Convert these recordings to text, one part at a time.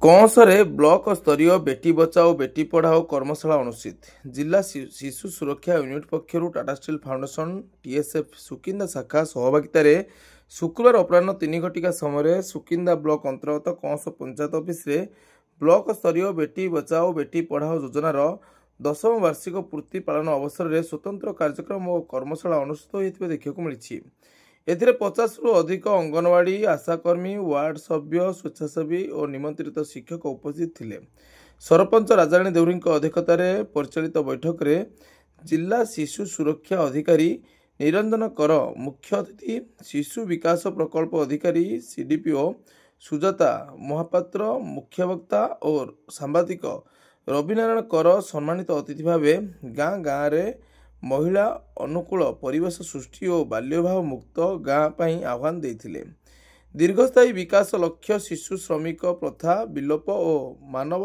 କଅଁସରେ block ସ୍ତରୀୟ ବେଟି ବଚାଓ ବେଟି ପଢ଼ାଓ କର୍ମଶାଳା ଅନୁଷ୍ଠିତ। ଜିଲ୍ଲା ଶିଶୁ ସୁରକ୍ଷା ୟୁନିଟ୍ ପକ୍ଷରୁ Tata steel foundation TSF Sukinda ଶାଖା ସହଭାଗିତାରେ ଶୁକ୍ରବାର ଅପରାହ୍ନ 3 ଘଟିକା ସମୟରେ ସୁକିନ୍ଦା ବ୍ଲକ ଅନ୍ତର୍ଗତ କଅଁସ ପଞ୍ଚାୟତ ଅଫିସରେ ବ୍ଲକ ସ୍ତରୀୟ ବେଟି ବଚାଓ ବେଟି ପଢ଼ାଓ ଯୋଜନାର 10ମ ବାର୍ଷିକ ପୂର୍ତ୍ତି ପାଳନ ଅବସରରେ ସ୍ୱତନ୍ତ୍ର କାର୍ଯ୍ୟକ୍ରମ ଓ କର୍ମଶାଳା ଅନୁଷ୍ଠିତ ହୋଇଥିବା ଦେଖିବାକୁ ମିଳିଛି। ଏଥିରେ 50ରୁ ଅଧିକ ଅଙ୍ଗନବାଡ଼ି ଆଶାକର୍ମୀ, ୱାର୍ଡ ସଭ୍ୟ, ସ୍ୱେଚ୍ଛାସେବୀ ଓ ନିମନ୍ତ୍ରିତ ଶିକ୍ଷକ ଉପସ୍ଥିତ ଥିଲେ। ସରପଞ୍ଚ ରାଜାରାଣୀ ଦେଉରୀଙ୍କ ଅଧ୍ୟକ୍ଷତାରେ ପରିଚାଳିତ ବୈଠକରେ ଜିଲ୍ଲା ଶିଶୁ ସୁରକ୍ଷା ଅଧିକାରୀ ନିରଞ୍ଜନ କର ମୁଖ୍ୟ ଅତିଥି, ଶିଶୁ ବିକାଶ ପ୍ରକଳ୍ପ ଅଧିକାରୀ ସିଡିପିଓ ସୁଜାତା ମହାପାତ୍ର ମୁଖ୍ୟ ବକ୍ତା ଓ ସାମ୍ବାଦିକ ରବିନାରାୟଣ କର ସମ୍ମାନିତ ଅତିଥି ଭାବେ ଗାଁରେ ମହିଳା ଅନୁକୂଳ ପରିବେଶ ସୃଷ୍ଟି ଓ ବାଲ୍ୟବିବାହ ମୁକ୍ତ ଗାଁ ପାଇଁ ଆହ୍ୱାନ ଦେଇଥିଲେ। ଦୀର୍ଘସ୍ଥାୟୀ ବିକାଶ ଲକ୍ଷ୍ୟ ଶିଶୁ ଶ୍ରମିକ ପ୍ରଥା ବିଲୋପ ଓ ମାନବ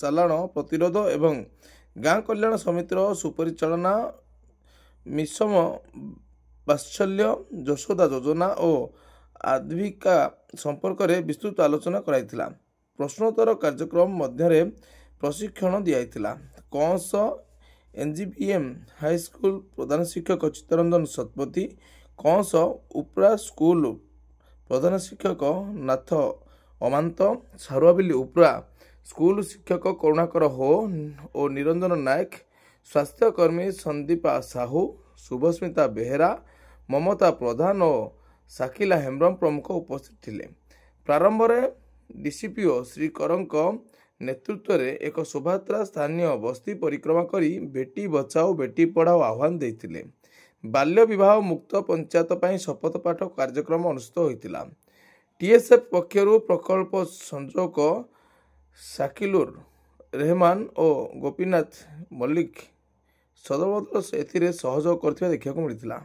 ଚାଲାଣ ପ୍ରତିରୋଧ ଏବଂ ଗାଁ କଲ୍ୟାଣ ସମିତିର ସୁପରିଚାଳନା, ମିଶମ ବାତ୍ସଲ୍ୟ ଯଶୋଦା ଯୋଜନା ଓ ଆଜୀବିକା ସମ୍ପର୍କରେ ବିସ୍ତୃତ ଆଲୋଚନା କରାଯାଇଥିଲା। ପ୍ରଶ୍ନୋତ୍ତର କାର୍ଯ୍ୟକ୍ରମ ମଧ୍ୟରେ ପ୍ରଶିକ୍ଷଣ ଦିଆଯାଇଥିଲା। କଅଁସ ଏନ୍ଜିବିଏମ୍ ହାଇସ୍କୁଲ ପ୍ରଧାନ ଶିକ୍ଷକ ଚିତ୍ତରଞ୍ଜନ ଶତପଥୀ, କଅଁସ ଉପ୍ରା ସ୍କୁଲ ପ୍ରଧାନ ଶିକ୍ଷକ ନାଥ ଅମାନ୍ତ, ସାରୁଆବିଲି ଉପ୍ରା ସ୍କୁଲ ଶିକ୍ଷକ କରୁଣାକର ହୋ ଓ ନିରଞ୍ଜନ ନାୟକ, ସ୍ୱାସ୍ଥ୍ୟକର୍ମୀ ସନ୍ଦୀପା ସାହୁ, ଶୁଭସ୍ମିତା ବେହେରା, ମମତା ପ୍ରଧାନ ଓ ସାକିଲା ହେମ୍ବ୍ରମ ପ୍ରମୁଖ ଉପସ୍ଥିତ ଥିଲେ। ପ୍ରାରମ୍ଭରେ ଡିସିପିଓ ଶ୍ରୀ କରଙ୍କ ନେତୃତ୍ୱରେ ଏକ ଶୋଭାଯାତ୍ରା ସ୍ଥାନୀୟ ବସ୍ତି ପରିକ୍ରମା କରି ବେଟି ବଚାଓ ବେଟି ପଢ଼ାଓ ଆହ୍ୱାନ ଦେଇଥିଲେ। ବାଲ୍ୟ ବିବାହ ମୁକ୍ତ ପଞ୍ଚାୟତ ପାଇଁ ଶପଥ ପାଠ କାର୍ଯ୍ୟକ୍ରମ ଅନୁଷ୍ଠିତ ହୋଇଥିଲା। ଟିଏସ୍ଏଫ୍ ପକ୍ଷରୁ ପ୍ରକଳ୍ପ ସଂଯୋଜକ ସାକିଲୁର ରେହମାନ ଓ ଗୋପୀନାଥ ମଲ୍ଲିକ ସଦବଦଳ ଏଥିରେ ସହଯୋଗ କରିଥିବା ଦେଖିବାକୁ ମିଳିଥିଲା।